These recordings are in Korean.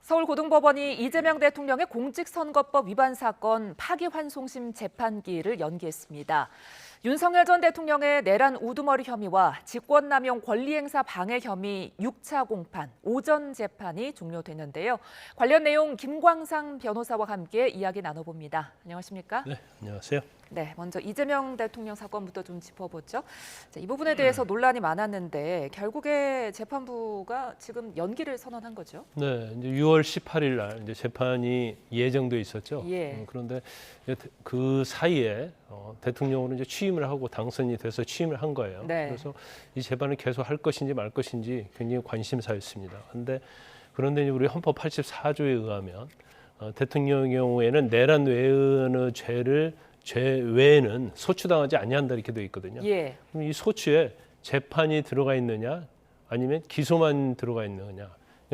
서울고등법원이 이재명 대통령의 공직선거법 위반 사건 파기환송심 재판기일을 연기했습니다. 윤석열 전 대통령의 내란 우두머리 혐의와 직권남용 권리행사 방해 혐의 6차 공판, 오전 재판이 종료됐는데요. 관련 내용 김광상 변호사와 함께 이야기 나눠봅니다. 안녕하십니까? 네, 안녕하세요. 네, 먼저 이재명 대통령 사건부터 좀 짚어보죠. 자, 이 부분에 대해서 논란이 많았는데 결국에 재판부가 지금 연기를 선언한 거죠? 네, 이제 6월 18일 날 이제 재판이 예정돼 있었죠. 예. 그런데 그 사이에 대통령으로 이제 취임을 하고 당선이 돼서 취임을 한 거예요. 네. 그래서 이 재판을 계속 할 것인지 말 것인지 굉장히 관심사였습니다. 그런데 이제 우리 헌법 84조에 의하면 대통령의 경우에는 내란 외의 죄 외에는 소추당하지 아니한다 이렇게 돼 있거든요. 예. 그럼 이 소추에 재판이 들어가 있느냐 아니면 기소만 들어가 있느냐,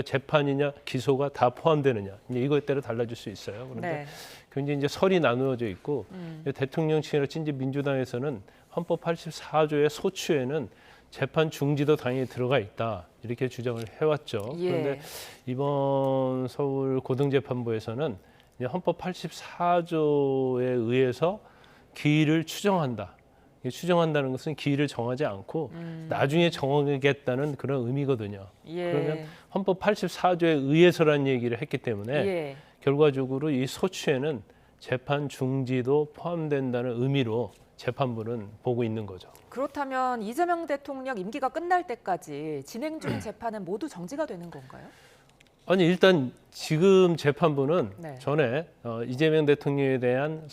재판이냐 기소가 다 포함되느냐, 이거에 따라 달라질 수 있어요. 그런데 네. 굉장히 이제 설이 나누어져 있고 대통령 측이랄지 이제 민주당에서는 헌법 84조의 소추에는 재판 중지도 당연히 들어가 있다 이렇게 주장을 해왔죠. 예. 그런데 이번 서울 고등재판부에서는 헌법 84조에 의해서 기일을 추정한다. 추정한다는 것은 기일을 정하지 않고 나중에 정하겠다는 그런 의미거든요. 예. 그러면 헌법 84조에 의해서라는 얘기를 했기 때문에 예. 결과적으로 이 소추에는 재판 중지도 포함된다는 의미로 재판부는 보고 있는 거죠. 그렇다면 이재명 대통령 임기가 끝날 때까지 진행 중 재판은 모두 정지가 되는 건가요? 아니 일단 지금 재판부는 네. 전에 이재명 대통령에 대한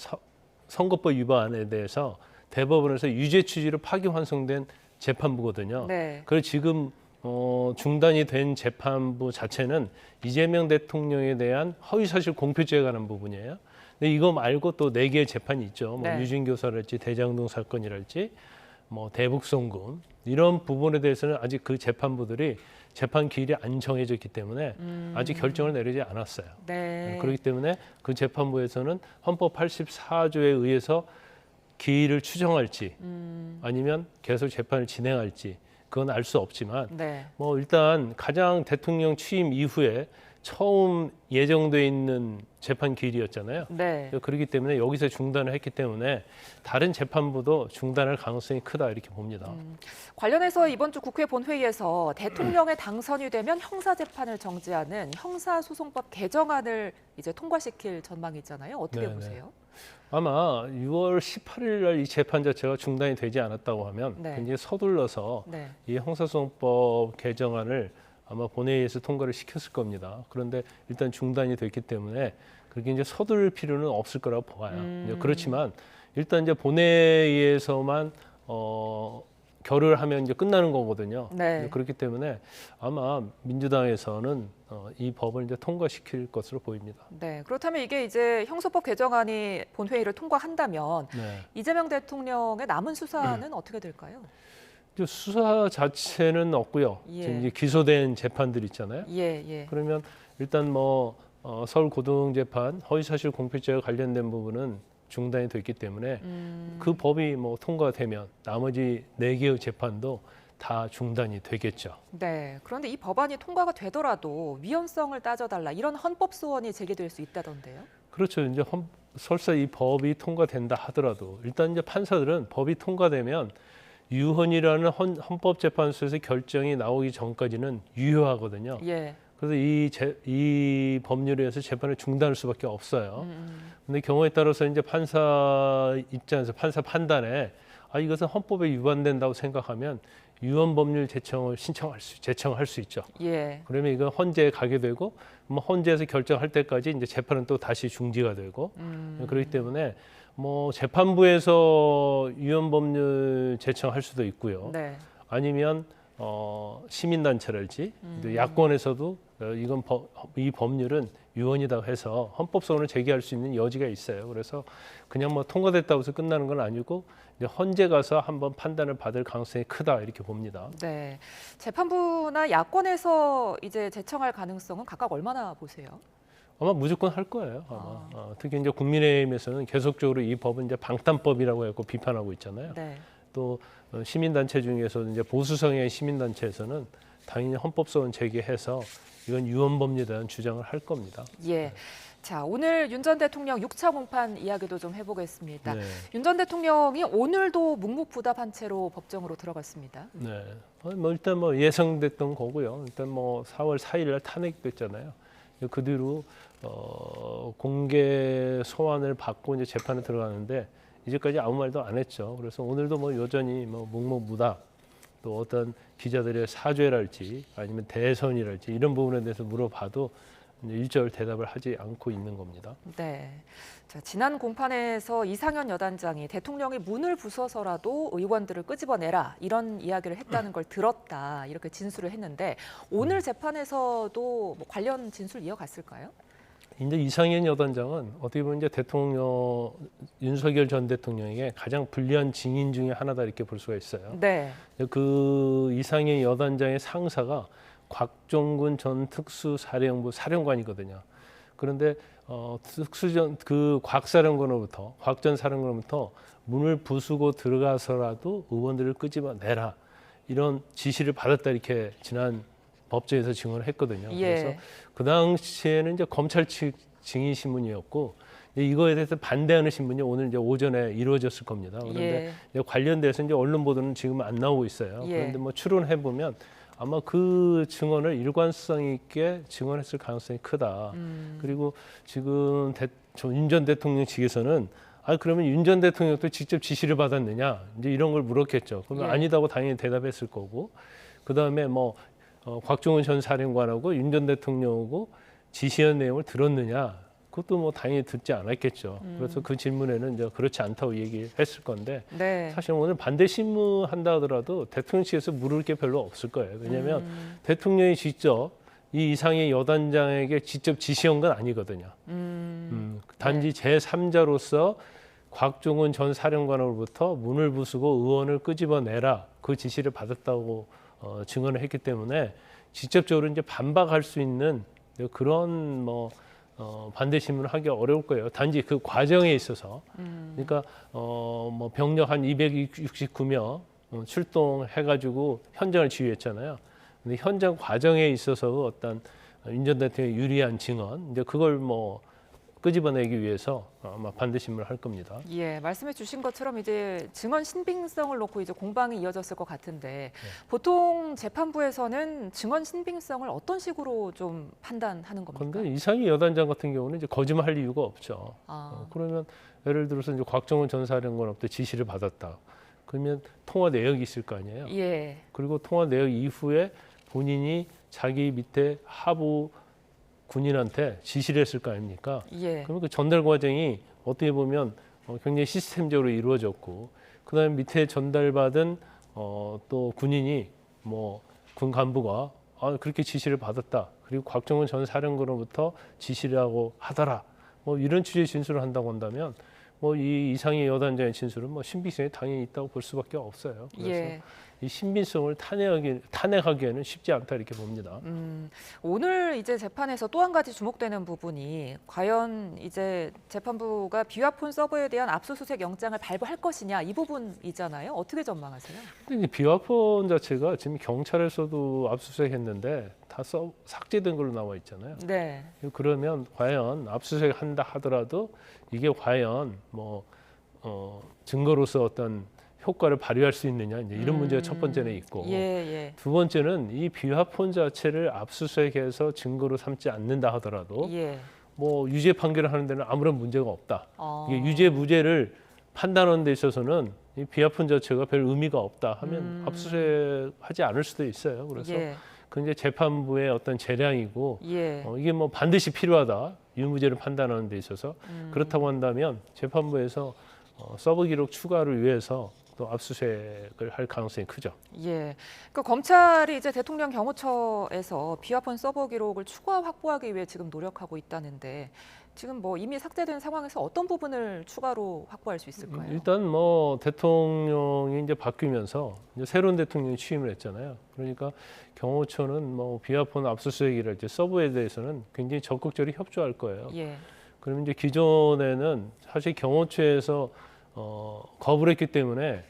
선거법 위반에 대해서 대법원에서 유죄 취지로 파기환송된 재판부거든요. 네. 그래서 지금 중단이 된 재판부 자체는 이재명 대통령에 대한 허위사실 공표죄에 관한 부분이에요. 근데 이거 말고 또 4개의 재판이 있죠. 뭐 네. 유진교사랄지 대장동 사건이랄지 뭐 대북송금 이런 부분에 대해서는 아직 그 재판부들이 재판 기일이 안 정해졌기 때문에 아직 결정을 내리지 않았어요. 네. 그렇기 때문에 그 재판부에서는 헌법 84조에 의해서 기일을 추정할지 아니면 계속 재판을 진행할지 그건 알 수 없지만 네. 뭐 일단 가장 대통령 취임 이후에 처음 예정돼 있는 재판 기일이었잖아요. 네. 그렇기 때문에 여기서 중단을 했기 때문에 다른 재판부도 중단할 가능성이 크다 이렇게 봅니다. 관련해서 이번 주 국회 본회의에서 대통령의 당선이 되면 형사재판을 정지하는 형사소송법 개정안을 이제 통과시킬 전망이잖아요. 어떻게 네네. 보세요? 아마 6월 18일 날 이 재판 자체가 중단이 되지 않았다고 하면 네. 굉장히 서둘러서 네. 이 형사소송법 개정안을 아마 본회의에서 통과를 시켰을 겁니다. 그런데 일단 중단이 됐기 때문에 그렇게 이제 서둘 필요는 없을 거라고 봐요. 그렇지만 일단 이제 본회의에서만 결의를 하면 이제 끝나는 거거든요. 네. 그렇기 때문에 아마 민주당에서는 이 법을 이제 통과시킬 것으로 보입니다. 네. 그렇다면 이게 이제 형소법 개정안이 본회의를 통과한다면 네. 이재명 대통령의 남은 수사는 어떻게 될까요? 수사 자체는 없고요. 예. 지금 이제 기소된 재판들 있잖아요. 예, 예. 그러면 일단 뭐 서울 고등재판 허위사실 공표죄와 관련된 부분은 중단이 됐기 때문에 그 법이 뭐 통과되면 나머지 4개의 재판도 다 중단이 되겠죠. 네. 그런데 이 법안이 통과가 되더라도 위헌성을 따져달라 이런 헌법 소원이 제기될 수 있다던데요. 그렇죠. 이제 설사 이 법이 통과된다 하더라도 일단 이제 판사들은 법이 통과되면 유헌이라는 헌법재판소에서 결정이 나오기 전까지는 유효하거든요. 예. 그래서 이 법률에 의해서 재판을 중단할 수밖에 없어요. 근데 경우에 따라서 이제 판사 입장에서 판사 판단에 이것은 헌법에 위반된다고 생각하면 유언 법률 제청할 수 있죠. 예. 그러면 이건 헌재에 가게 되고 뭐 헌재에서 결정할 때까지 이제 재판은 또 다시 중지가 되고 그렇기 때문에 뭐 재판부에서 유언 법률 제청할 수도 있고요. 네. 아니면 시민단체랄지 야권에서도 이 법률은 유언이라고 해서 헌법소원을 제기할 수 있는 여지가 있어요. 그래서 그냥 뭐 통과됐다고 해서 끝나는 건 아니고 이제 헌재 가서 한번 판단을 받을 가능성이 크다 이렇게 봅니다. 네. 재판부나 야권에서 이제 제청할 가능성은 각각 얼마나 보세요? 아마 무조건 할 거예요. 특히 이제 국민의힘에서는 계속적으로 이 법은 이제 방탄법이라고 해서 비판하고 있잖아요. 네. 또 시민단체 중에서 이제 보수 성향의 시민단체에서는 당연히 헌법소원 제기해서 이건 유언범죄에 대한 주장을 할 겁니다. 예. 자, 오늘 윤 전 대통령 6차 공판 이야기도 좀 해보겠습니다. 네. 윤 전 대통령이 오늘도 묵묵부답한 채로 법정으로 들어갔습니다. 네. 뭐 일단 뭐 예상됐던 거고요. 일단 뭐 4월 4일 날 탄핵됐잖아요. 그 뒤로 공개 소환을 받고 이제 재판에 들어가는데 이제까지 아무 말도 안 했죠. 그래서 오늘도 뭐 여전히 뭐 묵묵부답 또 어떤 기자들의 사죄랄지 아니면 대선이랄지 이런 부분에 대해서 물어봐도 이제 일절 대답을 하지 않고 있는 겁니다. 네. 자, 지난 공판에서 이상현 여단장이 대통령이 문을 부숴서라도 의원들을 끄집어내라 이런 이야기를 했다는 걸 들었다 이렇게 진술을 했는데 오늘 재판에서도 뭐 관련 진술 이어갔을까요? 이제 이상현 여단장은 어떻게 보면 이제 대통령 윤석열 전 대통령에게 가장 불리한 증인 중에 하나다 이렇게 볼 수가 있어요. 네. 그 이상현 여단장의 상사가 곽종근 전 특수사령부 사령관이거든요. 그런데 곽 사령관으로부터 곽 전 사령관으로부터 문을 부수고 들어가서라도 의원들을 끄집어내라 이런 지시를 받았다 이렇게 지난 법정에서 증언을 했거든요. 예. 그래서 그 당시에는 이제 검찰 측 증인 신문이었고 이거에 대해서 반대하는 신문이 오늘 이제 오전에 이루어졌을 겁니다. 그런데 이제 관련돼서 이제 언론 보도는 지금 안 나오고 있어요. 예. 그런데 뭐 추론해 보면 아마 그 증언을 일관성 있게 증언했을 가능성이 크다. 그리고 지금 윤 전 대통령 측에서는 그러면 윤 전 대통령도 직접 지시를 받았느냐 이제 이런 걸 물었겠죠. 그러면 예. 아니다고 당연히 대답했을 거고 그 다음에 뭐 곽종훈 전 사령관하고 윤 전 대통령하고 지시한 내용을 들었느냐 그것도 뭐 당연히 듣지 않았겠죠. 그래서 그 질문에는 이제 그렇지 않다고 얘기했을 건데 네. 사실 오늘 반대 신문한다 하더라도 대통령 측에서 물을 게 별로 없을 거예요. 왜냐하면 대통령이 직접 이 이상의 여단장에게 직접 지시한 건 아니거든요. 단지 제3자로서 곽종훈 전 사령관으로부터 문을 부수고 의원을 끄집어내라 그 지시를 받았다고 증언을 했기 때문에 직접적으로 이제 반박할 수 있는 그런 뭐 반대 신문을 하기 어려울 거예요. 단지 그 과정에 있어서 그러니까 뭐 병력 한 269명 출동해가지고 현장을 지휘했잖아요. 근데 현장 과정에 있어서 어떤 윤 전 대통령의 유리한 증언 이제 그걸 뭐 끄집어내기 위해서 아마 반대 신문을 할 겁니다. 예, 말씀해 주신 것처럼 이제 증언 신빙성을 놓고 이제 공방이 이어졌을 것 같은데 보통 재판부에서는 증언 신빙성을 어떤 식으로 좀 판단하는 겁니까? 그런데 이상희 여단장 같은 경우는 이제 거짓말할 이유가 없죠. 아. 그러면 예를 들어서 이제 곽정은 전 사령관으로부터 지시를 받았다. 그러면 통화 내역이 있을 거 아니에요. 예. 그리고 통화 내역 이후에 본인이 자기 밑에 하부 군인한테 지시를 했을 거 아닙니까? 예. 그러면 그 전달 과정이 어떻게 보면 굉장히 시스템적으로 이루어졌고 그다음에 밑에 전달받은 또 군인이 뭐 군 간부가 그렇게 지시를 받았다. 그리고 곽정은 전 사령관으로부터 지시라고 하더라. 뭐 이런 취지의 진술을 한다고 한다면 뭐 이 이상의 여단장의 진술은 뭐 신빙성이 당연히 있다고 볼 수밖에 없어요. 그래서 예. 이 신빙성을 탄핵하기에는 쉽지 않다 이렇게 봅니다. 오늘 이제 재판에서 또 한 가지 주목되는 부분이 과연 이제 재판부가 비화폰 서버에 대한 압수수색 영장을 발부할 것이냐 이 부분이잖아요. 어떻게 전망하세요? 근데 이 비화폰 자체가 지금 경찰에서도 압수수색했는데 다 삭제된 걸로 나와 있잖아요. 네. 그러면 과연 압수수색 한다 하더라도 이게 과연 뭐 증거로서 어떤 효과를 발휘할 수 있느냐 이제 이런 문제가 첫 번째는 있고 예. 두 번째는 이 비화폰 자체를 압수수색해서 증거로 삼지 않는다 하더라도 예. 뭐 유죄 판결을 하는 데는 아무런 문제가 없다. 어. 이게 유죄 무죄를 판단하는 데 있어서는 이 비화폰 자체가 별 의미가 없다 하면 압수수색하지 않을 수도 있어요. 그래서 예. 그 이제 재판부의 어떤 재량이고 예. 이게 뭐 반드시 필요하다 유무죄를 판단하는 데 있어서 그렇다고 한다면 재판부에서 서버 기록 추가를 위해서 또 압수수색을 할 가능성이 크죠. 예. 그 검찰이 이제 대통령 경호처에서 비화폰 서버 기록을 추가 확보하기 위해 지금 노력하고 있다는데 지금 뭐 이미 삭제된 상황에서 어떤 부분을 추가로 확보할 수 있을까요? 일단 뭐 대통령이 이제 바뀌면서 이제 새로운 대통령이 취임을 했잖아요. 그러니까 경호처는 뭐 비화폰 압수수색이랄지 서버에 대해서는 굉장히 적극적으로 협조할 거예요. 예. 그러면 이제 기존에는 사실 경호처에서 거부를 했기 때문에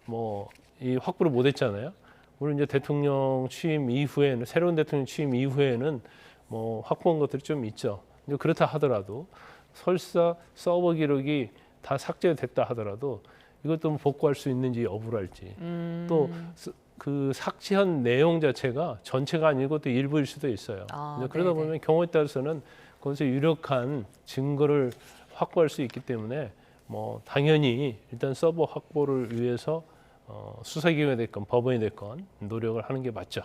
뭐 이 확보를 못 했잖아요. 물론 이제 대통령 취임 이후에는 새로운 대통령 취임 이후에는 뭐 확보한 것들이 좀 있죠. 이제 그렇다 하더라도 설사 서버 기록이 다 삭제됐다 하더라도 이것도 뭐 복구할 수 있는지 여부랄지 또 그 삭제한 내용 자체가 전체가 아니고 또 일부일 수도 있어요. 이제 그러다 네네. 보면 경우에 따라서는 거기서 유력한 증거를 확보할 수 있기 때문에 뭐 당연히 일단 서버 확보를 위해서 수사기관이 됐건 법원이 됐건 노력을 하는 게 맞죠.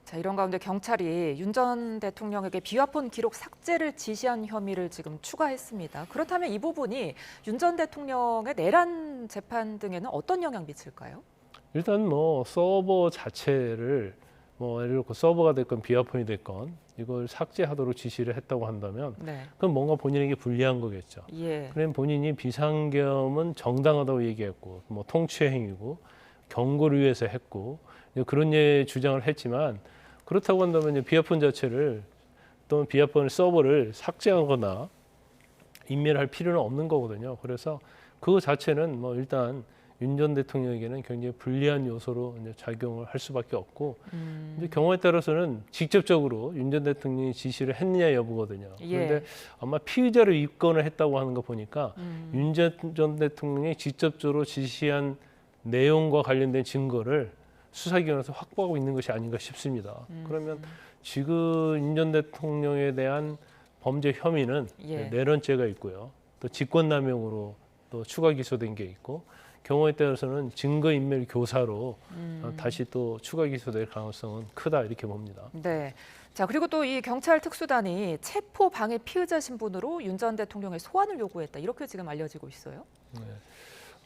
자, 이런 가운데 경찰이 윤 전 대통령에게 비화폰 기록 삭제를 지시한 혐의를 지금 추가했습니다. 그렇다면 이 부분이 윤 전 대통령의 내란 재판 등에는 어떤 영향 미칠까요? 일단 뭐 서버 자체를 뭐 예를 들어 서버가 됐건 비화폰이 됐건 이걸 삭제하도록 지시를 했다고 한다면 네. 그건 뭔가 본인에게 불리한 거겠죠. 예. 그럼 본인이 비상계엄은 정당하다고 얘기했고 뭐 통치 행위고 경고를 위해서 했고 그런 주장을 했지만 그렇다고 한다면 이제 비화폰 자체를 또는 비화폰 서버를 삭제하거나 인멸할 필요는 없는 거거든요. 그래서 그거 자체는 뭐 일단 윤 전 대통령에게는 굉장히 불리한 요소로 이제 작용을 할 수밖에 없고 이제 경우에 따라서는 직접적으로 윤 전 대통령이 지시를 했느냐 여부거든요. 그런데 예. 아마 피의자로 입건을 했다고 하는 거 보니까 윤 전 대통령이 직접적으로 지시한 내용과 관련된 증거를 수사기관에서 확보하고 있는 것이 아닌가 싶습니다. 그러면 지금 윤 전 대통령에 대한 범죄 혐의는 예. 내란죄가 있고요. 또 직권남용으로 또 추가 기소된 게 있고 경우에 따라서는 증거인멸 교사로 다시 또 추가 기소될 가능성은 크다 이렇게 봅니다. 네. 자, 그리고 또 이 경찰 특수단이 체포 방해 피의자 신분으로 윤 전 대통령의 소환을 요구했다. 이렇게 지금 알려지고 있어요. 네.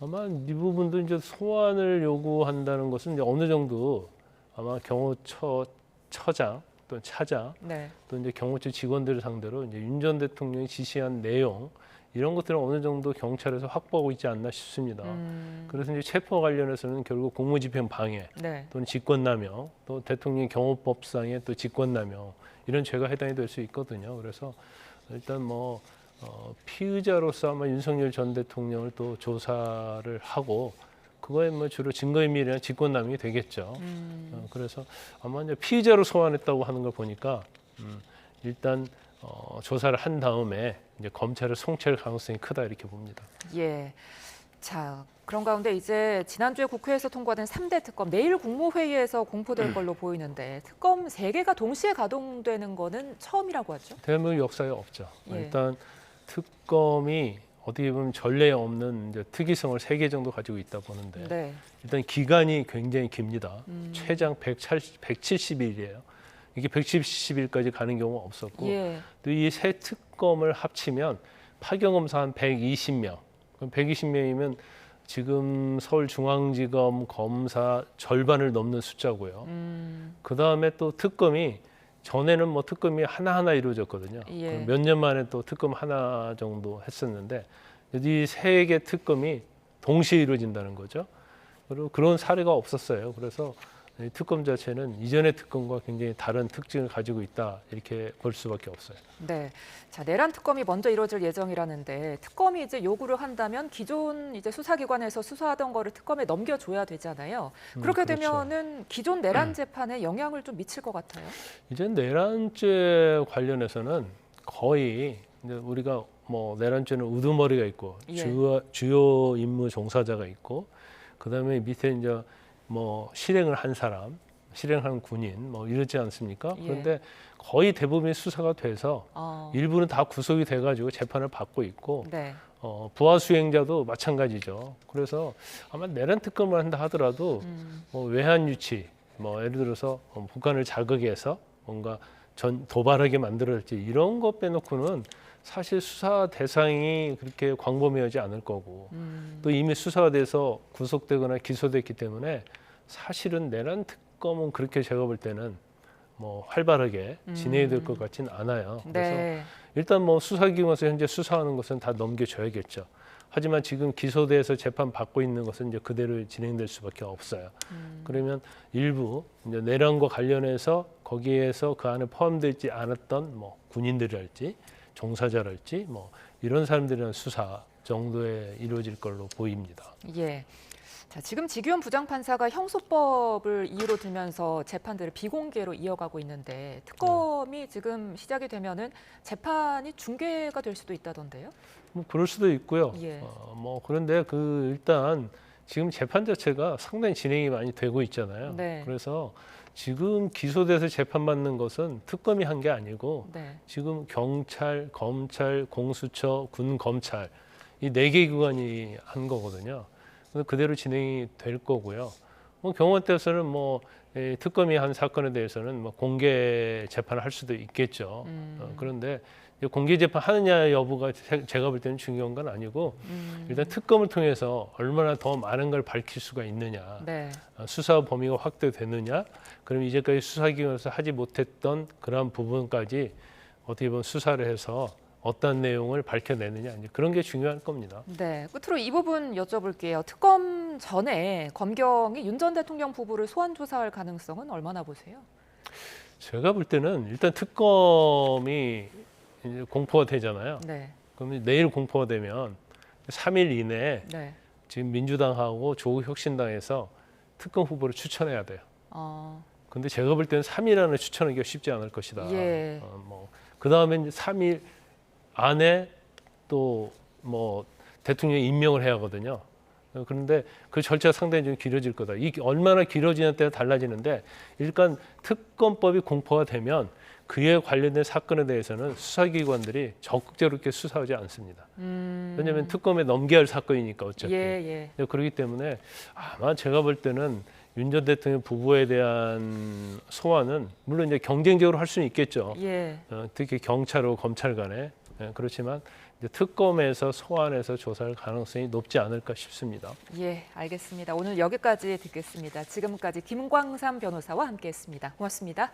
아마 이 부분도 이제 소환을 요구한다는 것은 이제 어느 정도 아마 경호처장 또 차장 네. 또 이제 경호처 직원들을 상대로 이제 윤 전 대통령이 지시한 내용 이런 것들은 어느 정도 경찰에서 확보하고 있지 않나 싶습니다. 그래서 이제 체포 관련해서는 결국 공무집행 방해 네. 또는 직권남용 또 대통령 경호법상의 또 직권남용 이런 죄가 해당이 될 수 있거든요. 그래서 일단 뭐 피의자로서 아마 윤석열 전 대통령을 또 조사를 하고 그거에 뭐 주로 증거인멸이나 직권남용이 되겠죠. 그래서 아마 이제 피의자로 소환했다고 하는 걸 보니까 일단 조사를 한 다음에 이제 검찰을 송치할 가능성이 크다 이렇게 봅니다. 예. 자, 그런 가운데 이제 지난주에 국회에서 통과된 3대 특검 내일 국무회의에서 공포될 걸로 보이는데 특검 3개가 동시에 가동되는 거는 처음이라고 하죠. 대한민국 역사에 없죠. 예. 일단 특검이 어떻게 보면 전례 없는 이제 특이성을 3개 정도 가지고 있다 보는데 네. 일단 기간이 굉장히 깁니다. 최장 170일이에요. 이게 170일까지 가는 경우가 없었고 예. 또 이 세 특검을 합치면 파견검사 한 120명. 그럼 120명이면 지금 서울중앙지검 검사 절반을 넘는 숫자고요. 그 다음에 또 특검이 전에는 뭐 특검이 하나하나 이루어졌거든요. 예. 몇 년 만에 또 특검 하나 정도 했었는데 이 세 개 특검이 동시에 이루어진다는 거죠. 그리고 그런 사례가 없었어요. 그래서 이 특검 자체는 이전의 특검과 굉장히 다른 특징을 가지고 있다 이렇게 볼 수밖에 없어요. 네. 자, 내란 특검이 먼저 이루어질 예정이라는데 특검이 이제 요구를 한다면 기존 이제 수사기관에서 수사하던 거를 특검에 넘겨줘야 되잖아요. 그렇게 그렇죠. 되면은 기존 내란 재판에 영향을 좀 미칠 것 같아요. 이제 내란죄 관련해서는 거의 이제 우리가 뭐 내란죄는 우두머리가 있고 예. 주요 임무 종사자가 있고 그다음에 밑에 이제 뭐 실행을 한 사람, 실행한 군인 뭐 이러지 않습니까? 예. 그런데 거의 대부분이 수사가 돼서 일부는 다 구속이 돼가지고 재판을 받고 있고 네. 부하 수행자도 마찬가지죠. 그래서 아마 내란 특검을 한다 하더라도 뭐 외환 유치, 뭐 예를 들어서 북한을 자극해서 뭔가 도발하게 만들었지 이런 것 빼놓고는 사실 수사 대상이 그렇게 광범위하지 않을 거고 또 이미 수사가 돼서 구속되거나 기소됐기 때문에 사실은 내란 특검은 그렇게 제가 볼 때는 뭐 활발하게 진행이 될 것 같지는 않아요. 그래서 네. 일단 뭐 수사기관에서 현재 수사하는 것은 다 넘겨줘야겠죠. 하지만 지금 기소돼서 재판 받고 있는 것은 이제 그대로 진행될 수밖에 없어요. 그러면 일부 이제 내란과 관련해서 거기에서 그 안에 포함되지 않았던 뭐 군인들이랄지 종사자랄지 뭐 이런 사람들이란 수사 정도에 이루어질 걸로 보입니다. 예. 자, 지금 지규현 부장판사가 형소법을 이유로 들면서 재판들을 비공개로 이어가고 있는데 특검이 지금 시작이 되면은 재판이 중계가 될 수도 있다던데요? 뭐 그럴 수도 있고요. 예. 뭐 그런데 일단 지금 재판 자체가 상당히 진행이 많이 되고 있잖아요. 네. 그래서 지금 기소돼서 재판받는 것은 특검이 한 게 아니고 네. 지금 경찰, 검찰, 공수처, 군 검찰 이 4개 기관이 한 거거든요. 그래서 그대로 진행이 될 거고요. 뭐 경우에 따라서는 특검이 한 사건에 대해서는 뭐 공개 재판을 할 수도 있겠죠. 그런데 이제 공개 재판 하느냐 여부가 제가 볼 때는 중요한 건 아니고 일단 특검을 통해서 얼마나 더 많은 걸 밝힐 수가 있느냐, 네. 수사 범위가 확대되느냐, 그럼 이제까지 수사기관에서 하지 못했던 그런 부분까지 어떻게 보면 수사를 해서 어떤 내용을 밝혀내느냐, 이제 그런 게 중요할 겁니다. 네. 끝으로 이 부분 여쭤볼게요. 특검 전에 검경이 윤 전 대통령 부부를 소환 조사할 가능성은 얼마나 보세요? 제가 볼 때는 일단 특검이 이제 공포가 되잖아요. 네. 그러면 내일 공포가 되면 3일 이내에 네. 지금 민주당하고 조국혁신당에서 특검 후보를 추천해야 돼요. 근데 제가 볼 때는 3일 안에 추천하기가 쉽지 않을 것이다. 예. 그 다음에 이제 3일 안에 또 대통령이 임명을 해야 하거든요. 그런데 그 절차가 상당히 좀 길어질 거다. 이게 얼마나 길어지냐에 따라 달라지는데 일단 특검법이 공포가 되면 그에 관련된 사건에 대해서는 수사기관들이 적극적으로 이렇게 수사하지 않습니다. 왜냐하면 특검에 넘겨야 할 사건이니까 어차피. 예. 그렇기 때문에 아마 제가 볼 때는 윤 전 대통령 부부에 대한 소환은 물론 이제 경쟁적으로 할 수는 있겠죠. 예. 특히 경찰하고 검찰 간에. 그렇지만 이제 특검에서 소환해서 조사할 가능성이 높지 않을까 싶습니다. 예, 알겠습니다. 오늘 여기까지 듣겠습니다. 지금까지 김광삼 변호사와 함께했습니다. 고맙습니다.